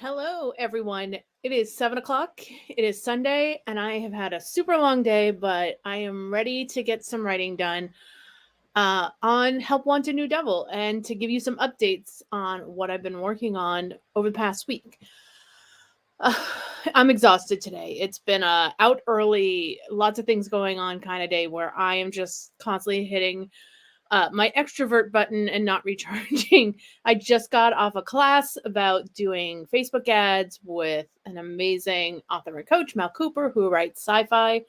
Hello, everyone. It is 7 o'clock. It is Sunday, and I have had a super long day, but I am ready to get some writing done on Help Want a New Devil and to give you some updates on what I've been working on over the past week. Uh, I'm exhausted today. It's been a out early, lots of things going on kind of day where I am just constantly hitting my extrovert button and not recharging. I just got off a class about doing Facebook ads with an amazing author and coach, Mal Cooper, who writes sci-fi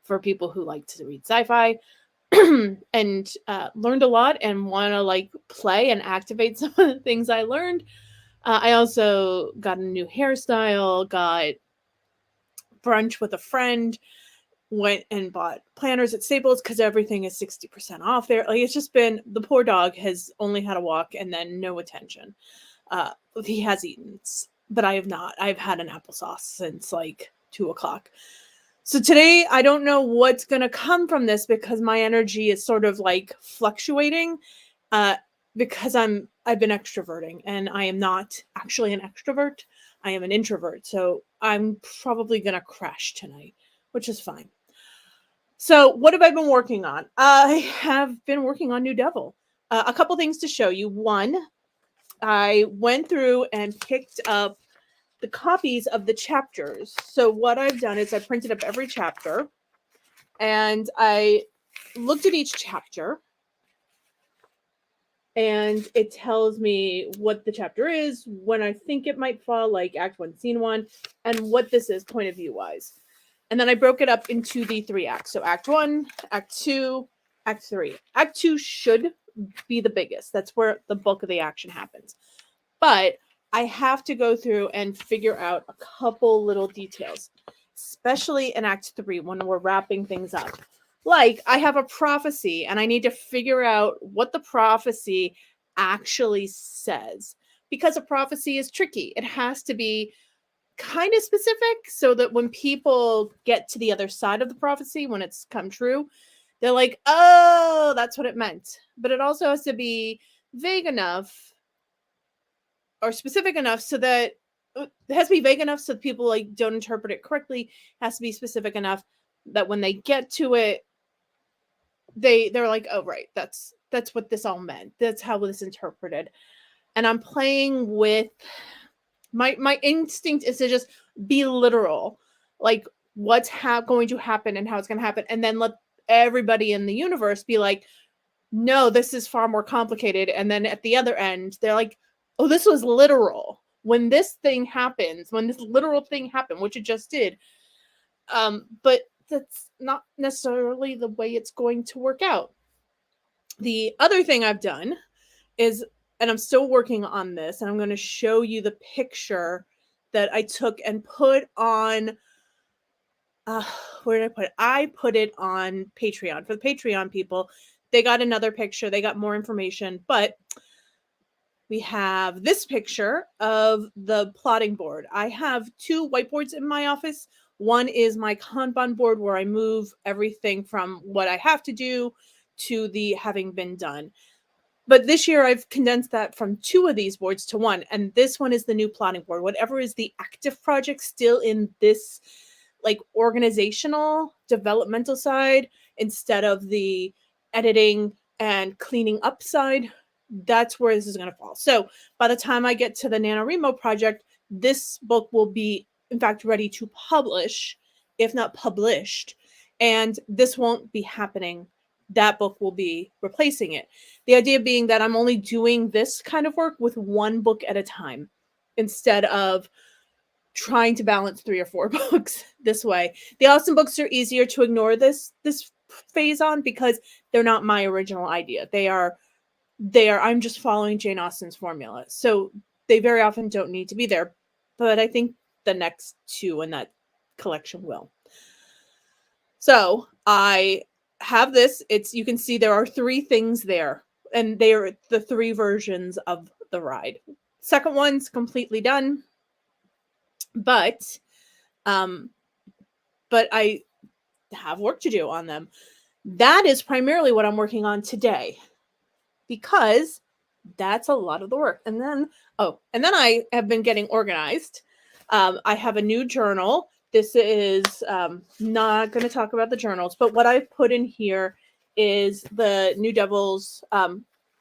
for people who like to read sci-fi. And learned a lot and want to play and activate some of the things I learned. I also got a new hairstyle, got brunch with a friend, went and bought planners at Staples because everything is 60% off there. Like, it's just been, the poor dog has only had a walk and then no attention. He has eaten, but I have not. I've had an applesauce since like 2 o'clock. So today I don't know what's going to come from this because my energy is sort of like fluctuating uh, because I've been extroverting and I am not actually an extrovert. I am an introvert. So I'm probably going to crash tonight, which is fine. So, what have I been working on? I have been working on New Devil. A couple things to show you. One, I went through and picked up the copies of the chapters. So, what I've done is I printed up every chapter and I looked at each chapter and it tells me what the chapter is, when I think it might fall, like Act 1, Scene 1, and what this is point of view wise. And then I broke it up into the 3 acts. So Act 1, Act 2, Act 3. Act 2 should be the biggest. That's where the bulk of the action happens. But I have to go through and figure out a couple little details, especially in Act 3 when we're wrapping things up. Like, I have a prophecy and I need to figure out what the prophecy actually says. Because a prophecy is tricky. It has to be kind of specific so that when people get to the other side of the prophecy, when it's come true, they're like, oh, that's what it meant. But it also has to be vague enough or specific enough so that it has to be vague enough so that people like don't interpret it correctly. It has to be specific enough that when they get to it, they're like, oh, right, that's what this all meant. That's how this interpreted. And I'm playing with my instinct is to just be literal, like what's going to happen and how it's going to happen, and then let everybody in the universe be like, no, this is far more complicated. And then at the other end, they're like, oh, this was literal. When this thing happens, when this literal thing happened, which it just did, but that's not necessarily the way it's going to work out. The other thing I've done is, and I'm still working on this, and I'm going to show you the picture that I took and put on, where did I put it? I put it on Patreon. For the Patreon people, they got another picture, they got more information, but we have this picture of the plotting board. I have 2 whiteboards in my office. One is my Kanban board where I move everything from what I have to do to the having been done. But this year I've condensed that from 2 of these boards to 1. And this one is the new plotting board. Whatever is the active project still in this like organizational developmental side instead of the editing and cleaning up side, that's where this is going to fall. So by the time I get to the NaNoWriMo project, this book will be in fact ready to publish, if not published. And this won't be happening. That book will be replacing it. The idea being that I'm only doing this kind of work with 1 book at a time instead of trying to balance 3 or 4 books this way. The Austen books are easier to ignore this phase on because they're not my original idea. They are I'm just following Jane Austen's formula. So they very often don't need to be there. But I think the next 2 in that collection will. So I have this. You can see there are 3 things there, and they are the 3 versions of the ride. Second one's completely done, but I have work to do on them. That is primarily what I'm working on today, because That's a lot of the work. And then I have been getting organized. I have a new journal. This is not going to talk about the journals, but what I've put in here is the New Devil's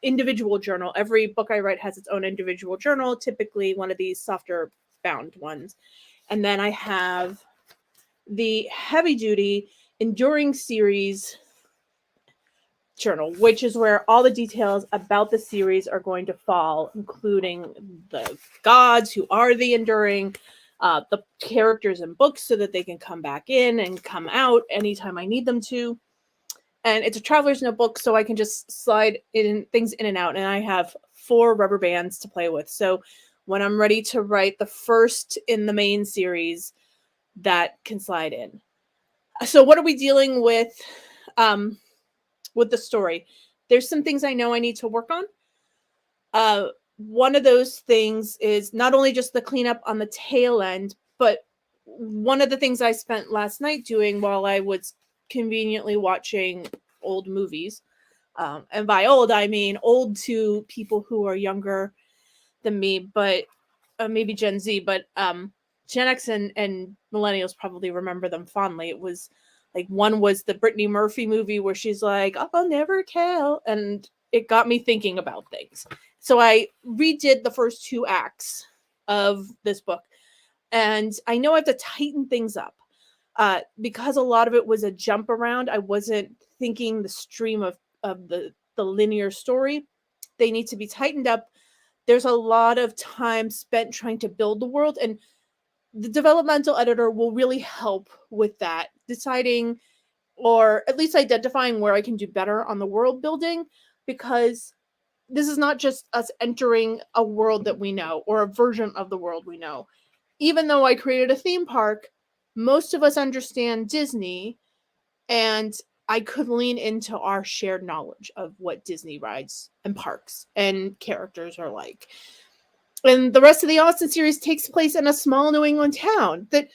individual journal. Every book I write has its own individual journal, typically one of these softer bound ones. And then I have the heavy duty enduring series journal, which is where all the details about the series are going to fall, including the gods who are the enduring, the characters in books so that they can come back in and come out anytime I need them to. And it's a traveler's notebook, so I can just slide in things in and out. And I have 4 rubber bands to play with. So when I'm ready to write the first in the main series, that can slide in. So what are we dealing with the story? There's some things I know I need to work on. One of those things is not only just the cleanup on the tail end, but one of the things I spent last night doing while I was conveniently watching old movies, and by old I mean old to people who are younger than me, but maybe Gen Z, but Gen X and millennials probably remember them fondly. It was like, one was the Brittany Murphy movie where she's like, I'll never tell. And it got me thinking about things. So I redid the first 2 acts of this book. And I know I have to tighten things up because a lot of it was a jump around. I wasn't thinking the stream of the linear story. They need to be tightened up. There's a lot of time spent trying to build the world, and the developmental editor will really help with that, deciding or at least identifying where I can do better on the world building, because this is not just us entering a world that we know or a version of the world we know. Even though I created a theme park, most of us understand Disney, and I could lean into our shared knowledge of what Disney rides and parks and characters are like. And the rest of the Austin series takes place in a small New England town that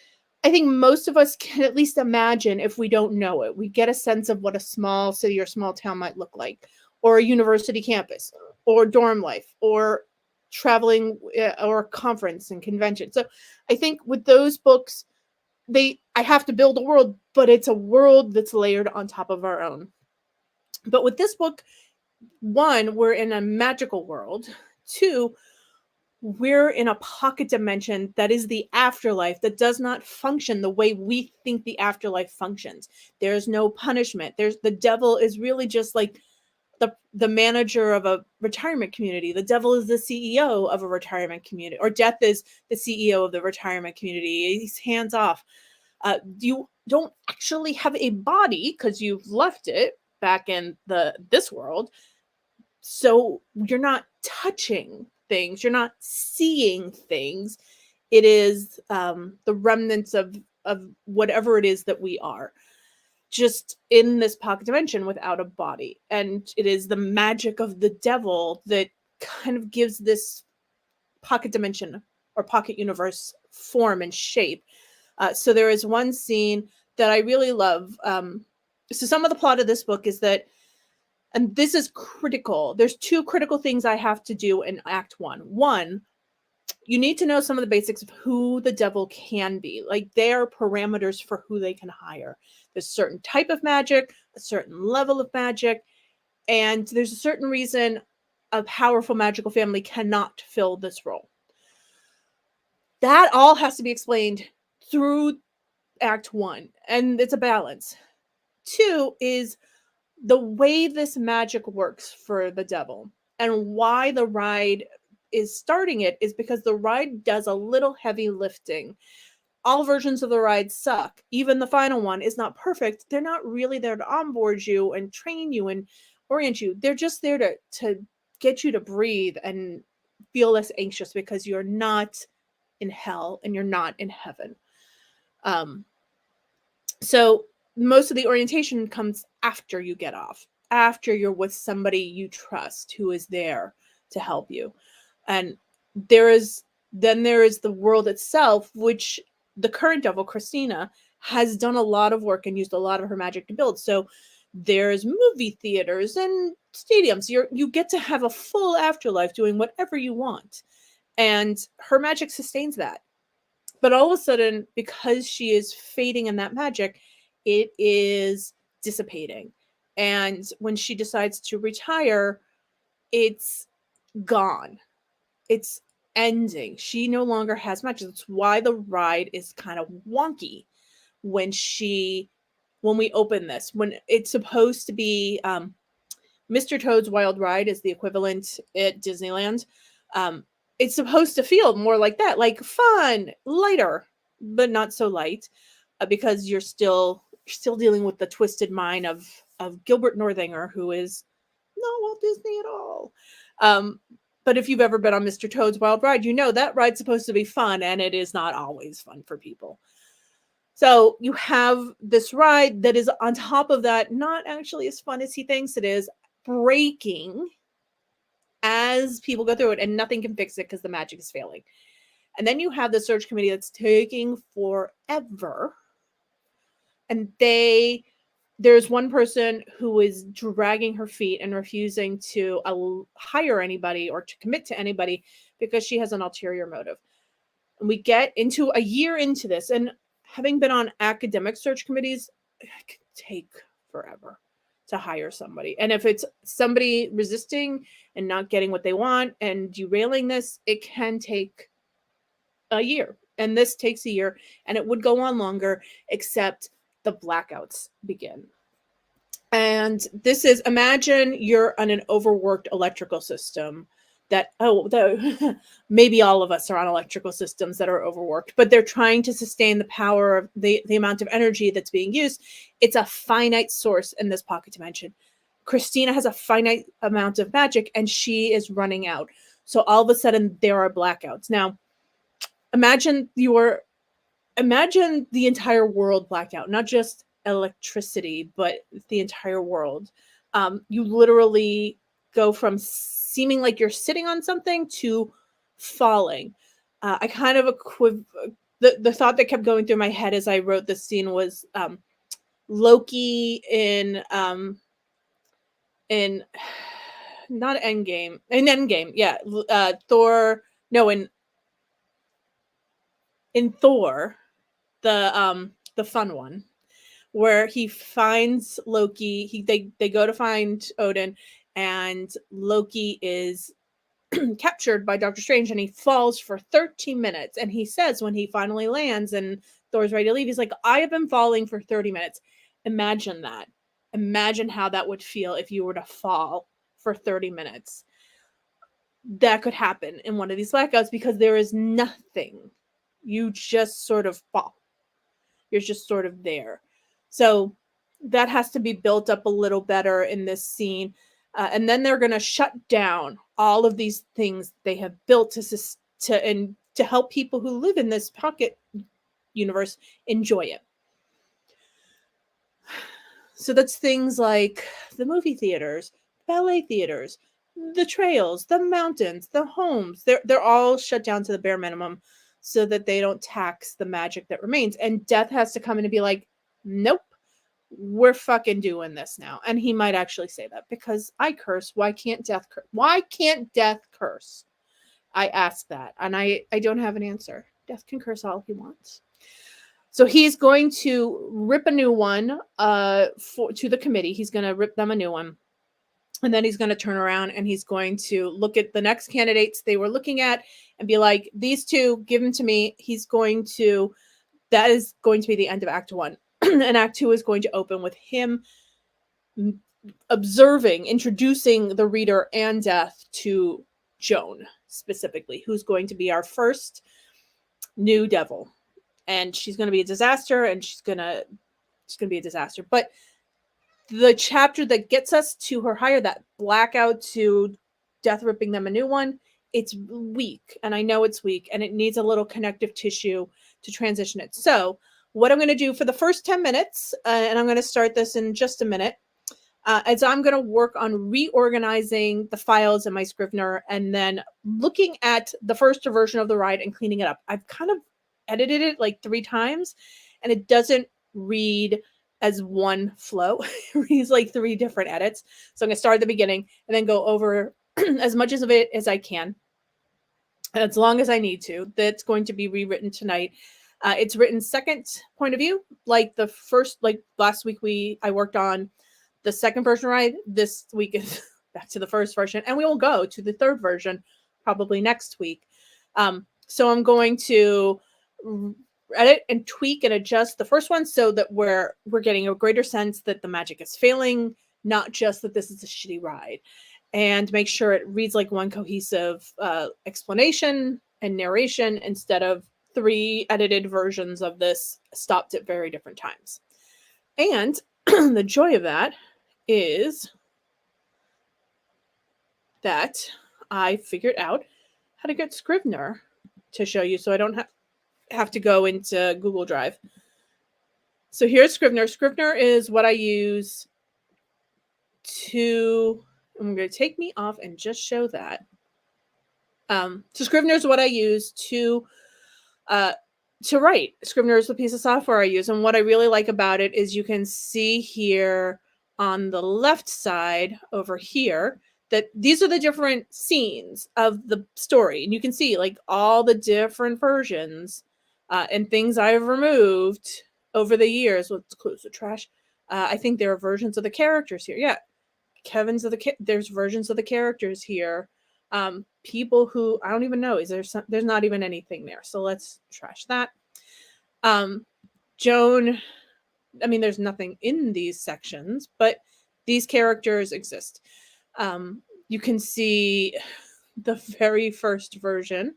I think most of us can at least imagine if we don't know it. We get a sense of what a small city or small town might look like, or a university campus, or dorm life, or traveling or conference and convention. So I think with those books, I have to build a world, but it's a world that's layered on top of our own. But with this book, 1, we're in a magical world. 2, we're in a pocket dimension that is the afterlife, that does not function the way we think the afterlife functions. There's no punishment. The devil is really just like the manager of a retirement community. The devil is the CEO of a retirement community, or death is the CEO of the retirement community. He's hands off. You don't actually have a body because you've left it back in this world. So you're not touching things. You're not seeing things. It is the remnants of whatever it is that we are, just in this pocket dimension without a body. And it is the magic of the devil that kind of gives this pocket dimension or pocket universe form and shape. So there is one scene that I really love. So some of the plot of this book is that, and this is critical, there's 2 critical things I have to do in Act 1. 1, you need to know some of the basics of who the devil can be. Like, there are parameters for who they can hire. There's a certain type of magic, a certain level of magic, and there's a certain reason a powerful magical family cannot fill this role. That all has to be explained through Act 1, and it's a balance. 2 is the way this magic works for the devil, and why the ride is starting it is because the ride does a little heavy lifting. All versions of the ride suck. Even the final one is not perfect. They're not really there to onboard you and train you and orient you. They're just there to get you to breathe and feel less anxious, because you're not in hell and you're not in heaven. So most of the orientation comes after you get off, after you're with somebody you trust who is there to help you. And there is the world itself, which the current devil, Christina, has done a lot of work and used a lot of her magic to build. So There's movie theaters and stadiums. You get to have a full afterlife doing whatever you want. And her magic sustains that. But all of a sudden, because she is fading in that magic, it is dissipating. And when she decides to retire, it's gone. It's ending. She no longer has magic. That's why the ride is kind of wonky when we open this. When it's supposed to be Mr. Toad's Wild Ride is the equivalent at Disneyland. It's supposed to feel more like that, like fun, lighter, but not so light, because you're still dealing with the twisted mind of Gilbert Northanger, who is not Walt Disney at all. But if you've ever been on Mr. Toad's Wild Ride, you know that ride's supposed to be fun, and it is not always fun for people. So you have this ride that is on top of that, not actually as fun as he thinks it is, breaking as people go through it, and nothing can fix it because the magic is failing. And then you have the search committee that's taking forever. And there's one person who is dragging her feet and refusing to hire anybody or to commit to anybody because she has an ulterior motive. And we get into a year into this, and having been on academic search committees, it can take forever to hire somebody. And if it's somebody resisting and not getting what they want and derailing this, it can take a year. And this takes a year, and it would go on longer, except the blackouts begin. And this is, imagine you're on an overworked electrical system that, maybe all of us are on electrical systems that are overworked, but they're trying to sustain the power of the amount of energy that's being used. It's a finite source in this pocket dimension. Christina has a finite amount of magic, and she is running out. So all of a sudden there are blackouts. Now, imagine the entire world blacked out, not just electricity, but the entire world. You literally go from seeming like you're sitting on something to falling. I kind of the thought that kept going through my head as I wrote this scene was Loki in not Endgame, in Endgame, yeah, Thor. No, in Thor, the fun one, where he finds Loki. They go to find Odin, and Loki is captured by Doctor Strange, and he falls for 13 minutes. And he says when he finally lands and Thor's ready to leave, he's like, I have been falling for 30 minutes. Imagine that. Imagine how that would feel if you were to fall for 30 minutes. That could happen in one of these blackouts because there is nothing. You just sort of fall. You're just sort of there. So that has to be built up a little better in this scene. And then they're going to shut down all of these things they have built to help people who live in this pocket universe enjoy it. So that's things like the movie theaters, ballet theaters, the trails, the mountains, the homes. They're all shut down to the bare minimum so that they don't tax the magic that remains. And Death has to come in and be like, nope, we're fucking doing this now. And he might actually say that, because I curse. Why can't Death curse? Why can't Death curse? I ask that, and I don't have an answer. Death can curse all he wants. So he's going to rip a new one to the committee. He's going to rip them a new one. And then he's going to turn around and he's going to look at the next candidates they were looking at and be like, these two, give them to me. That is going to be the end of Act 1. And Act 2 is going to open with him introducing the reader and Death to Joan, specifically, who's going to be our first new devil. And she's going to be a disaster, and she's going to be a disaster. But the chapter that gets us to her hire, that blackout to Death ripping them a new one, it's weak. And I know it's weak, and it needs a little connective tissue to transition it. So what I'm going to do for the first 10 minutes, and I'm going to start this in just a minute, is I'm going to work on reorganizing the files in my Scrivener and then looking at the first version of the ride and cleaning it up. I've kind of edited it like 3 times, and it doesn't read as one flow. Reads like 3 different edits. So I'm going to start at the beginning and then go over as much of it as I can, as long as I need to. That's going to be rewritten tonight. It's written second point of view, like the first, like last week I worked on the second version, right? This week is back to the first version, and we will go to the third version probably next week. So I'm going to edit and tweak and adjust the first one so that we're getting a greater sense that the magic is failing, not just that this is a shitty ride, and make sure it reads like one cohesive explanation and narration instead of 3 edited versions of this stopped at very different times. And the joy of that is that I figured out how to get Scrivener to show you so I don't have to go into Google Drive. So here's Scrivener. Scrivener is what I use to, I'm going to take me off and just show that. So Scrivener is what I use to write. Scrivener is the piece of software I use. And what I really like about it is you can see here on the left side over here that these are the different scenes of the story. And you can see like all the different versions and things I've removed over the years. Let's close the trash. I think there are versions of the characters here. Yeah. There's versions of the characters here. People who I don't even know. There's not even anything there. So let's trash that. Joan, I mean, there's nothing in these sections, but these characters exist. You can see the very first version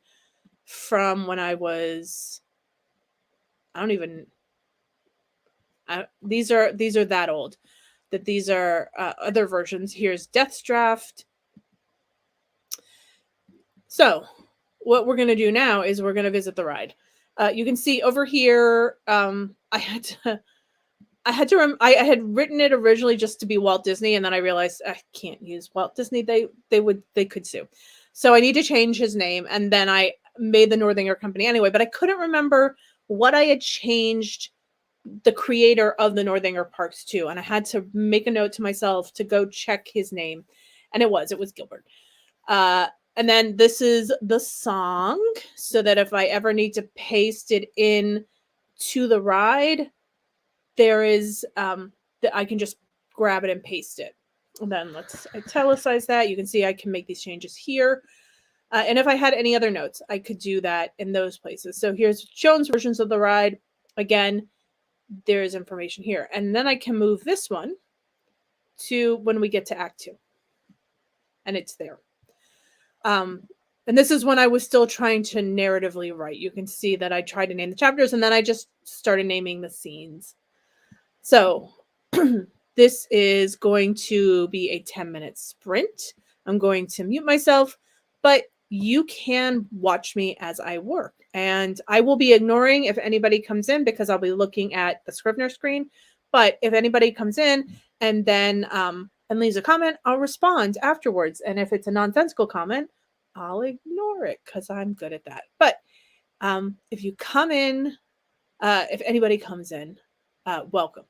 from when I was, these are that old, that these are other versions. Here's Death's Draft. So what we're going to do now is we're going to visit the ride. You can see over here, I had written it originally just to be Walt Disney, and then I realized I can't use Walt Disney. They could sue. So I need to change his name, and then I made the Northanger Company anyway, but I couldn't remember what I had changed the creator of the Northanger Parks to, and I had to make a note to myself to go check his name, and it was Gilbert. And then this is the song, so that if I ever need to paste it in to the ride, there is that I can just grab it and paste it. And then let's italicize that. You can see I can make these changes here. And if I had any other notes, I could do that in those places. So here's Joan's versions of the ride. Again, there's information here. And then I can move this one to when we get to Act 2. And it's there. And this is when I was still trying to narratively write. You can see that I tried to name the chapters, and then I just started naming the scenes. So this is going to be a 10-minute sprint. I'm going to mute myself, but you can watch me as I work. And I will be ignoring if anybody comes in because I'll be looking at the Scrivener screen. But if anybody comes in and then and leaves a comment, I'll respond afterwards. And if it's a nonsensical comment, I'll ignore it because I'm good at that. But if you come in, if anybody comes in, welcome.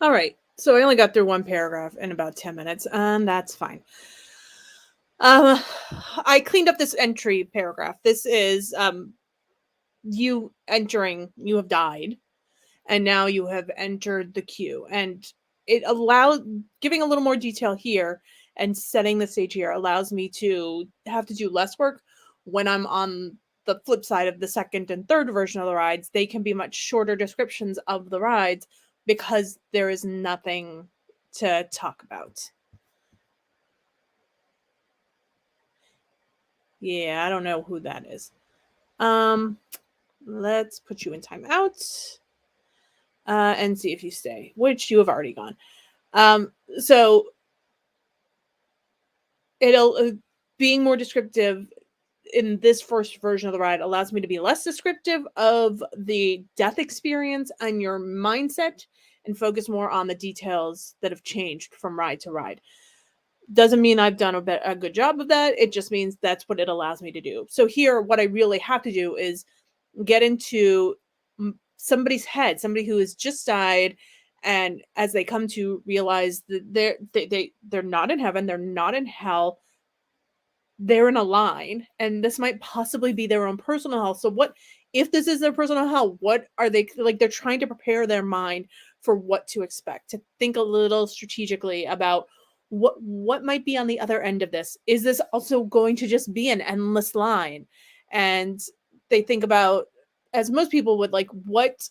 All right. So I only got through one paragraph in about 10 minutes, and that's fine. Um, I cleaned up this entry paragraph. This is you entering, you have died, and now you have entered the queue. And it allows giving a little more detail here and setting the stage here allows me to have to do less work when I'm on the flip side of the second and third version of the rides. They can be much shorter descriptions of the rides because there is nothing to talk about. Yeah, I don't know who that is. Um, let's put you in timeout and see if you stay, which you have already gone. So it'll being more descriptive in this first version of the ride allows me to be less descriptive of the death experience and your mindset and focus more on the details that have changed from ride to ride. Doesn't mean I've done a good job of that. It just means that's what it allows me to do. So here, what I really have to do is get into somebody's head, somebody who has just died, and as they come to realize that they're not in heaven, they're not in hell, they're in a line, and this might possibly be their own personal hell. So what if this is their personal hell? What are they like? They're trying to prepare their mind for what to expect, to think a little strategically about what might be on the other end of this. Is this also going to just be an endless line? And they think about, as most people would, like, what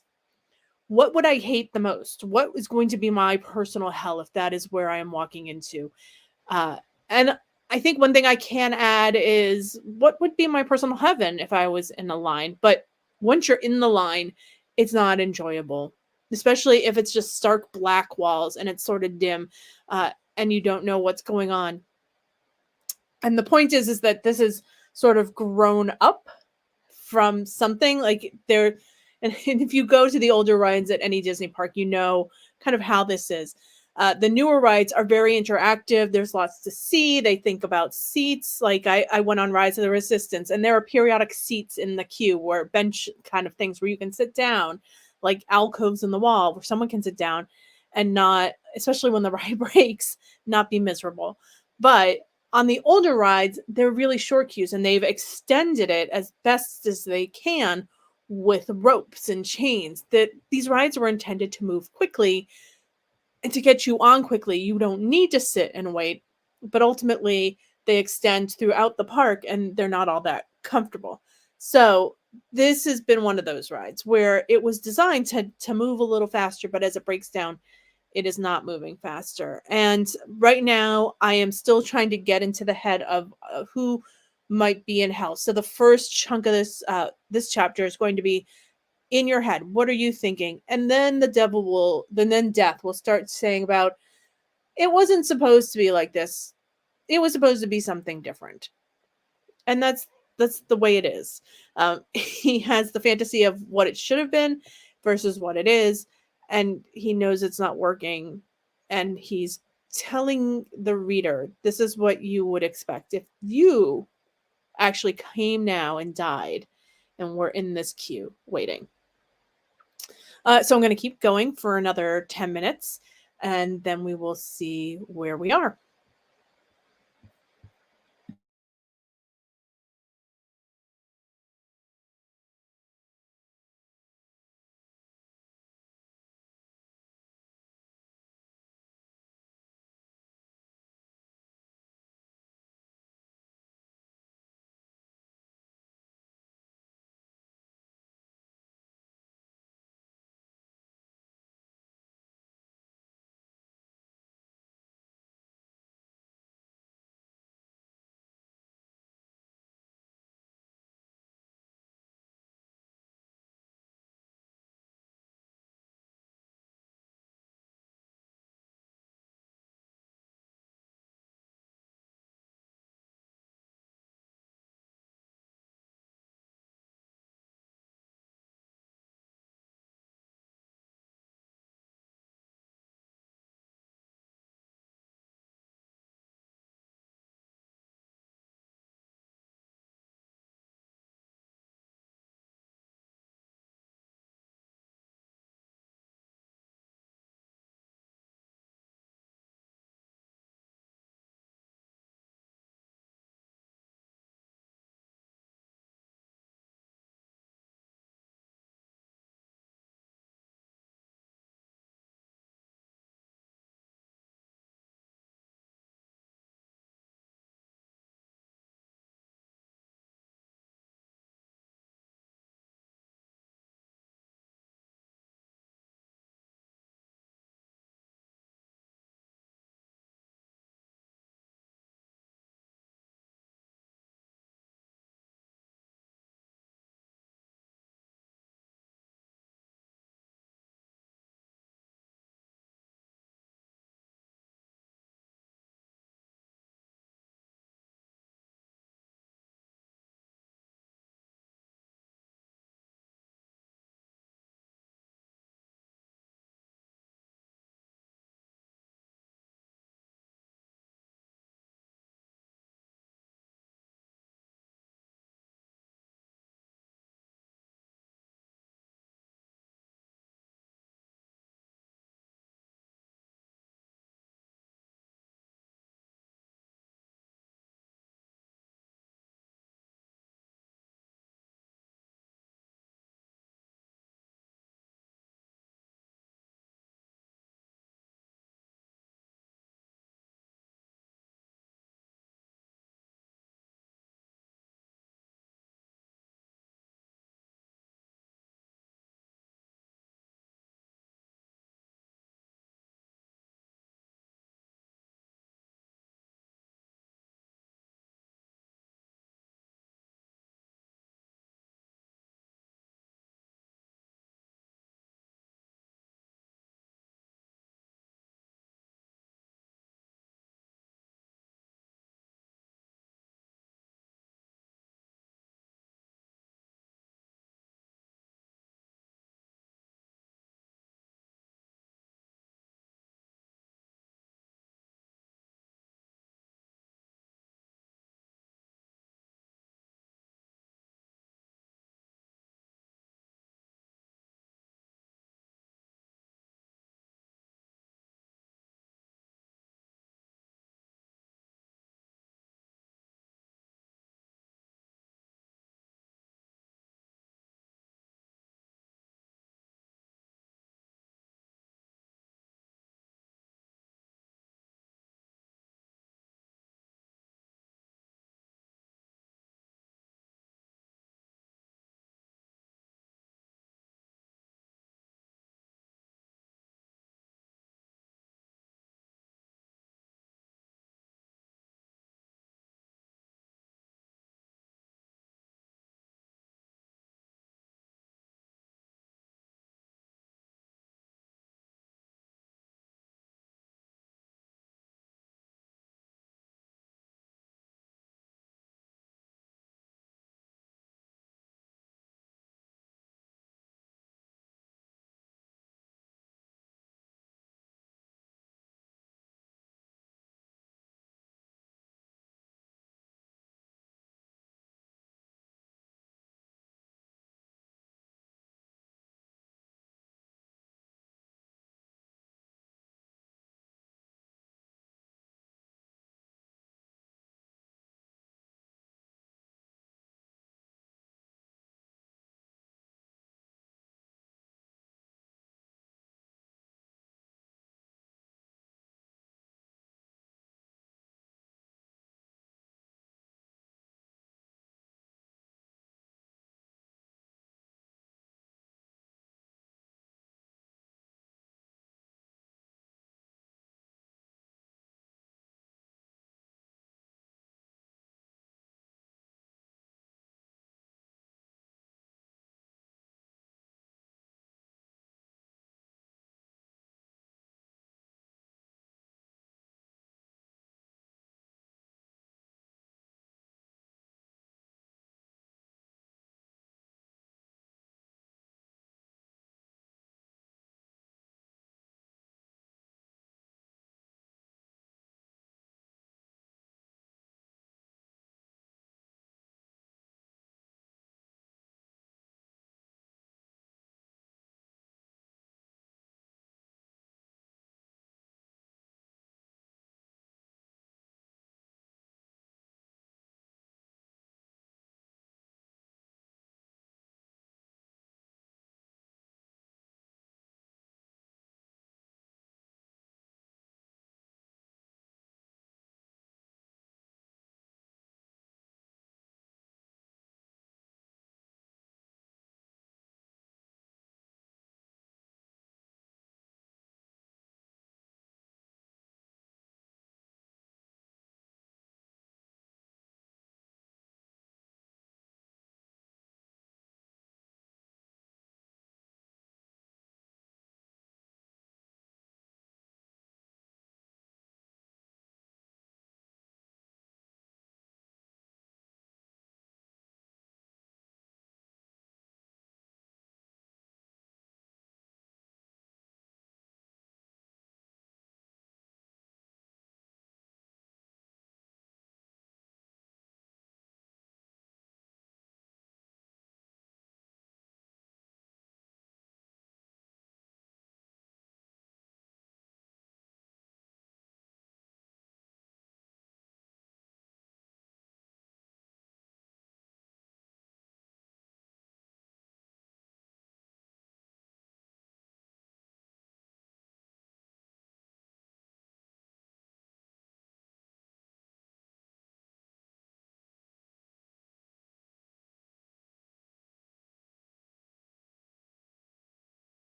would I hate the most? What is going to be my personal hell if that is where I am walking into? Uh, and I think one thing I can add is what would be my personal heaven if I was in the line? But once you're in the line, it's not enjoyable, especially if it's just stark black walls and it's sort of dim, and you don't know what's going on. And the point is that this is sort of grown up from something like there. And if you go to the older rides at any Disney park, you know kind of how this is. The newer rides are very interactive. There's lots to see. They think about seats. Like I went on Rise of the Resistance, and there are periodic seats in the queue where bench kind of things where you can sit down, like alcoves in the wall where someone can sit down and not, especially when the ride breaks, not be miserable. But on the older rides, they're really short queues and they've extended it as best as they can with ropes and chains. That these rides were intended to move quickly and to get you on quickly. You don't need to sit and wait, but ultimately they extend throughout the park and they're not all that comfortable. So this has been one of those rides where it was designed to move a little faster, but as it breaks down, it is not moving faster. And right now, I am still trying to get into the head of who might be in hell. So the first chunk of this chapter is going to be in your head. What are you thinking? And then then death will start saying about it wasn't supposed to be like this. It was supposed to be something different. And that's the way it is. He has the fantasy of what it should have been versus what it is, and he knows it's not working, and he's telling the reader, this is what you would expect if you actually came now and died and were in this queue waiting. So I'm going to keep going for another 10 minutes, and then we will see where we are.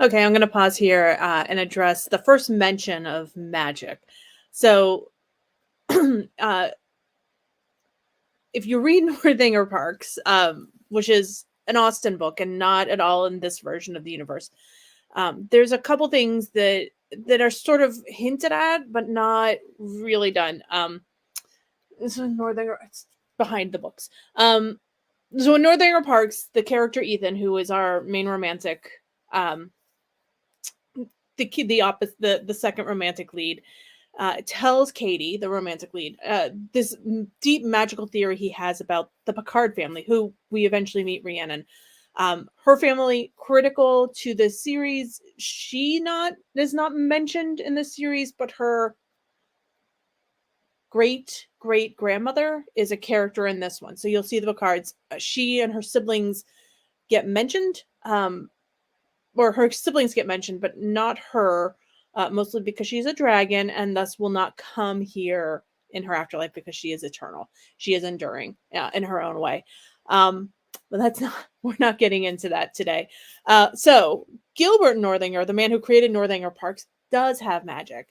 Okay, I'm going to pause here and address the first mention of magic. So, uh, if you read Northanger Parks, which is an Austen book and not at all in this version of the universe, there's a couple things that are sort of hinted at, but not really done. This is Northanger. It's behind the books. So in Northanger Parks, the character Ethan, who is our main romantic, um, the second romantic lead, tells Katie, the romantic lead, this deep magical theory he has about the Picard family, who we eventually meet Rhiannon. Her family, critical to the series. She is not mentioned in the series, but her great great grandmother is a character in this one. So you'll see the Picards. She and her siblings get mentioned, or her siblings get mentioned, but not her, mostly because she's a dragon and thus will not come here in her afterlife because she is eternal. She is enduring in her own way. But that's not, we're not getting into that today. So Gilbert Northanger, the man who created Northanger Parks, does have magic.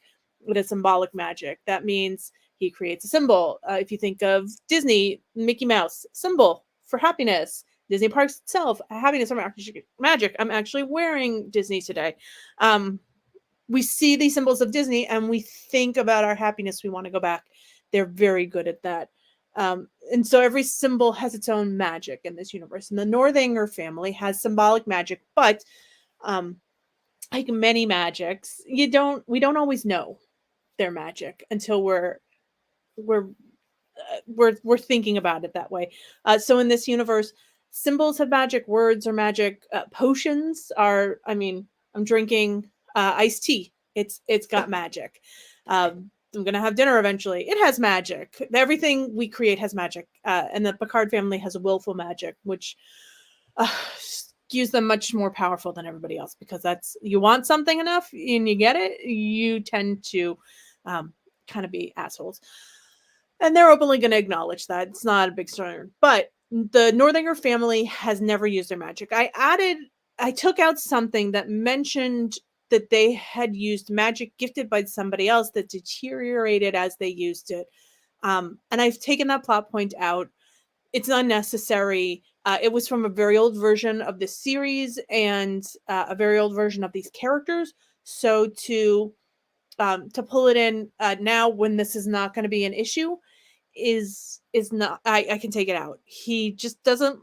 It is symbolic magic. That means he creates a symbol. If you think of Disney, Mickey Mouse, symbol for happiness. Disney Parks itself, happiness from magic. I'm actually wearing Disney today. We see these symbols of Disney and we think about our happiness. We want to go back. They're very good at that. And so every symbol has its own magic in this universe. And the Northanger family has symbolic magic, but like many magics, we don't always know their magic until we're thinking about it that way. So in this universe, symbols have magic, words are magic, potions are. I mean, I'm drinking iced tea. It's got magic. I'm gonna have dinner eventually. It has magic. Everything we create has magic, and the Picard family has willful magic, which skews them much more powerful than everybody else, because that's, you want something enough and you get it, you tend to kind of be assholes. And they're openly going to acknowledge that. It's not a big story. But the Northanger family has never used their magic. I took out something that mentioned that they had used magic gifted by somebody else that deteriorated as they used it. And I've taken that plot point out. It's unnecessary. It was from a very old version of the series and a very old version of these characters. So to pull it in now when this is not going to be an issue is not, I can take it out. He just doesn't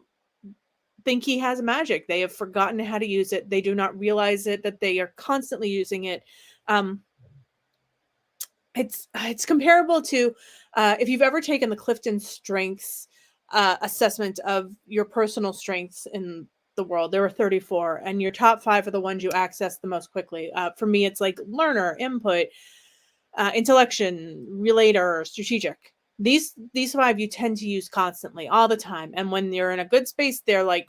think he has magic. They have forgotten how to use it. They do not realize it, that they are constantly using it. It's comparable to if you've ever taken the Clifton Strengths assessment of your personal strengths in the world. There are 34, and your top 5 are the ones you access the most quickly. For me, it's like learner, input, intellection, relator, strategic. These 5 you tend to use constantly, all the time, and when you're in a good space, they're like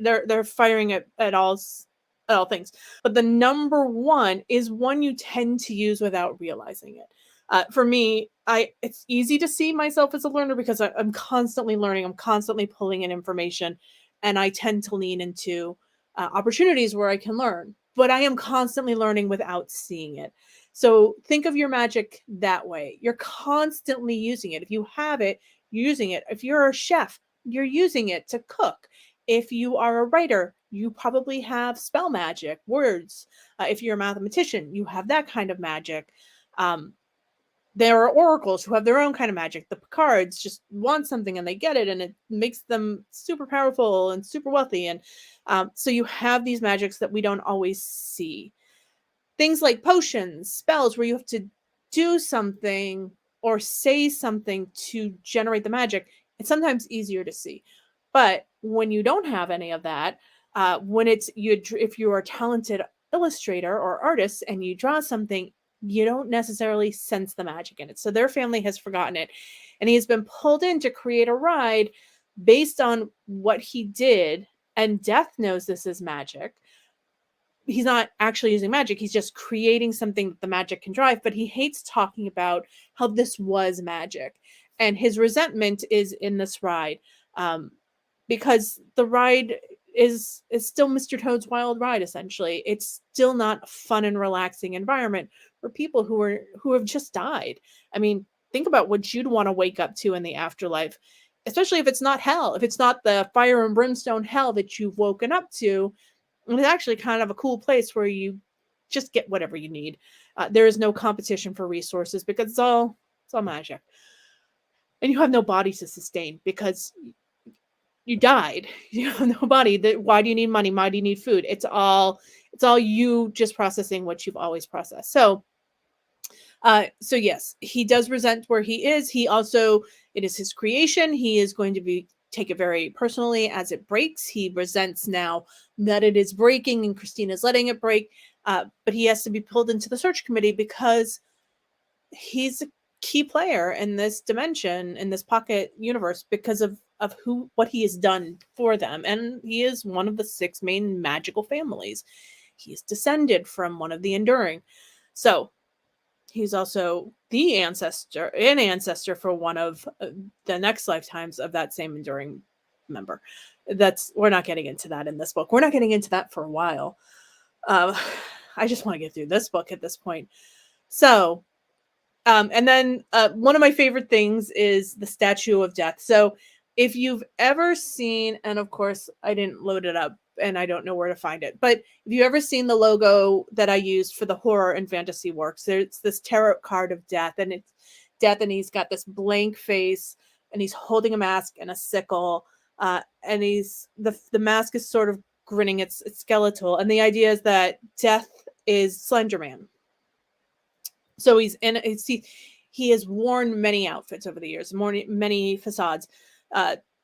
they're firing at all things. But the number 1 is one you tend to use without realizing it. For me, it's easy to see myself as a learner because I'm constantly learning. I'm constantly pulling in information, and I tend to lean into opportunities where I can learn. But I am constantly learning without seeing it. So think of your magic that way. You're constantly using it. If you have it, you're using it. If you're a chef, you're using it to cook. If you are a writer, you probably have spell magic, words. If you're a mathematician, you have that kind of magic. There are oracles who have their own kind of magic. The Picards just want something and they get it, and it makes them super powerful and super wealthy. And so you have these magics that we don't always see. Things like potions, spells, where you have to do something or say something to generate the magic, it's sometimes easier to see. But when you don't have any of that, when it's you, if you are a talented illustrator or artist and you draw something, you don't necessarily sense the magic in it. So their family has forgotten it, and he has been pulled in to create a ride based on what he did. And Death knows this is magic. He's not actually using magic. He's just creating something that the magic can drive, but he hates talking about how this was magic. And his resentment is in this ride, because the ride is still Mr. Toad's Wild Ride. Essentially, it's still not a fun and relaxing environment for people who have just died. I mean, think about what you'd want to wake up to in the afterlife, especially if it's not hell, if it's not the fire and brimstone hell that you've woken up to. It's actually kind of a cool place where you just get whatever you need. There is no competition for resources because it's all magic, and you have no body to sustain because you died. You have no body. Why do you need money? Why do you need food? It's all you just processing what you've always processed. So yes, he does resent where he is. He also, it is his creation. He is going to take it very personally as it breaks. He resents now that it is breaking and Christina's letting it break. But he has to be pulled into the search committee because he's a key player in this dimension, in this pocket universe, because of what he has done for them. And he is one of the 6 main magical families. He is descended from one of the Enduring. So he's also an ancestor for one of the next lifetimes of that same Enduring member. We're not getting into that in this book. We're not getting into that for a while. I just want to get through this book at this point. So, and then one of my favorite things is the Statue of Death. So if you've ever seen, and of course I didn't load it up and I don't know where to find it, but if you've ever seen the logo that I used for the horror and fantasy works, there's this tarot card of death, and it's death, and he's got this blank face, and he's holding a mask and a sickle, and the mask is sort of grinning, it's skeletal, and the idea is that death is Slenderman. So he has worn many outfits over the years, many facades.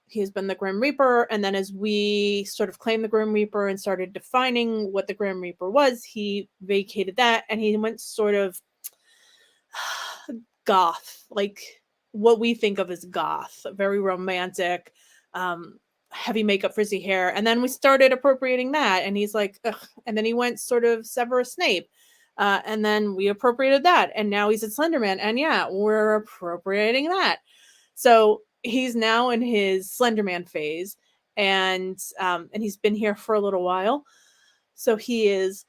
He has been the Grim Reaper, and then as we sort of claimed the Grim Reaper and started defining what the Grim Reaper was, he vacated that, and he went sort of goth, like what we think of as goth, very romantic, heavy makeup, frizzy hair, and then we started appropriating that, and he's like, ugh. And then he went sort of Severus Snape, and then we appropriated that, and now he's at Slenderman, and yeah, we're appropriating that. So he's now in his Slenderman phase, and he's been here for a little while. So he is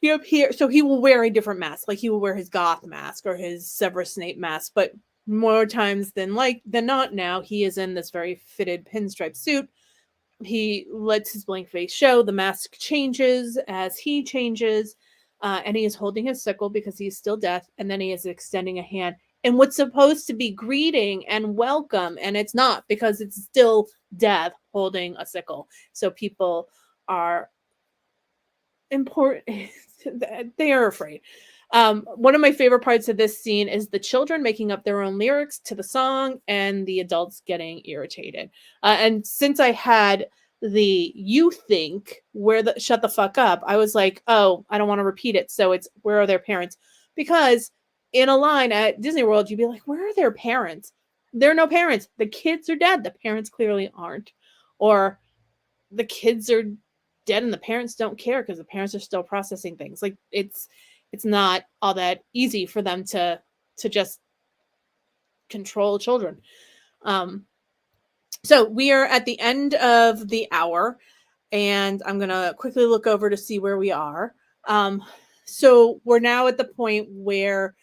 here. So he will wear a different mask. Like he will wear his goth mask or his Severus Snape mask, but more times than not now, he is in this very fitted pinstripe suit. He lets his blank face show. The mask changes as he changes, and he is holding his sickle because he's still death, and then he is extending a hand and what's supposed to be greeting and welcome, and it's not, because it's still death holding a sickle. So people are important. They are afraid. One of my favorite parts of this scene is the children making up their own lyrics to the song and the adults getting irritated. And since I had the "you think" shut the fuck up, I was like, oh, I don't want to repeat it. So it's "where are their parents?" Because in a line at Disney World, you'd be like, where are their parents? There are no parents. The kids are dead. The parents clearly aren't. Or the kids are dead and the parents don't care because the parents are still processing things. Like it's not all that easy for them to just control children. So we are at the end of the hour, and I'm going to quickly look over to see where we are. So we're now at the point where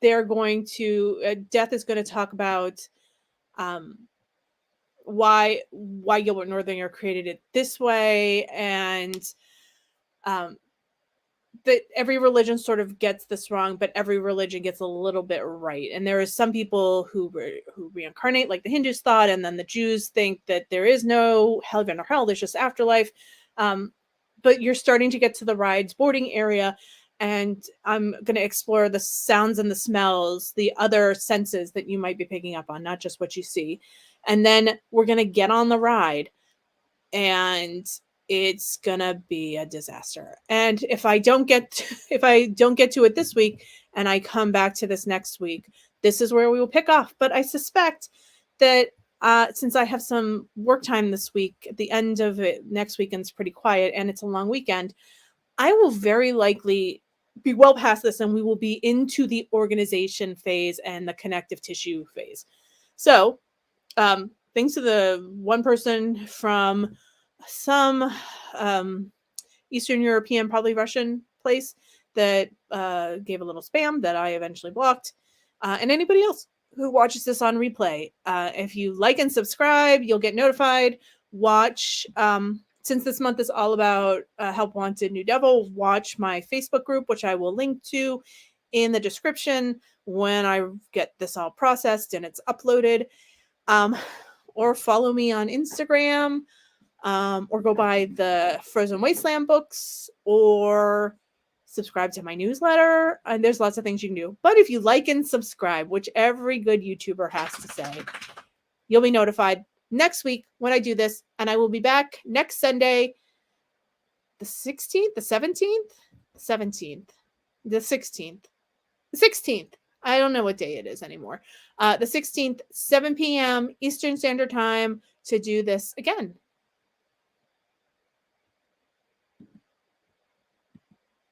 they're going to, Death is going to talk about why Gilbert Northinger created it this way, and that every religion sort of gets this wrong, but every religion gets a little bit right. And there are some people who reincarnate, like the Hindus thought, and then the Jews think that there is no heaven or hell, there's just afterlife. But you're starting to get to the rides boarding area, and I'm going to explore the sounds and the smells, the other senses that you might be picking up on, not just what you see. And then we're going to get on the ride, and it's gonna be a disaster. And if I don't get to it this week and I come back to this next week, this is where we will pick off. But I suspect that since I have some work time this week, at the end of it, next weekend's pretty quiet and it's a long weekend, I will very likely be well past this, and we will be into the organization phase and the connective tissue phase. So Thanks to the one person from some Eastern European, probably Russian place that gave a little spam that I eventually blocked. And anybody else who watches this on replay, if you like and subscribe, you'll get notified. Watch, since this month is all about Help Wanted New Devil, watch my Facebook group, which I will link to in the description when I get this all processed and it's uploaded. Or follow me on Instagram, or go buy the Frozen Wasteland books, or subscribe to my newsletter. And there's lots of things you can do. But if you like and subscribe, which every good YouTuber has to say, you'll be notified next week when I do this. And I will be back next Sunday, the 16th, the 17th, 17th, the 16th, the 16th. I don't know what day it is anymore. The 16th, 7 p.m. Eastern Standard Time, to do this again.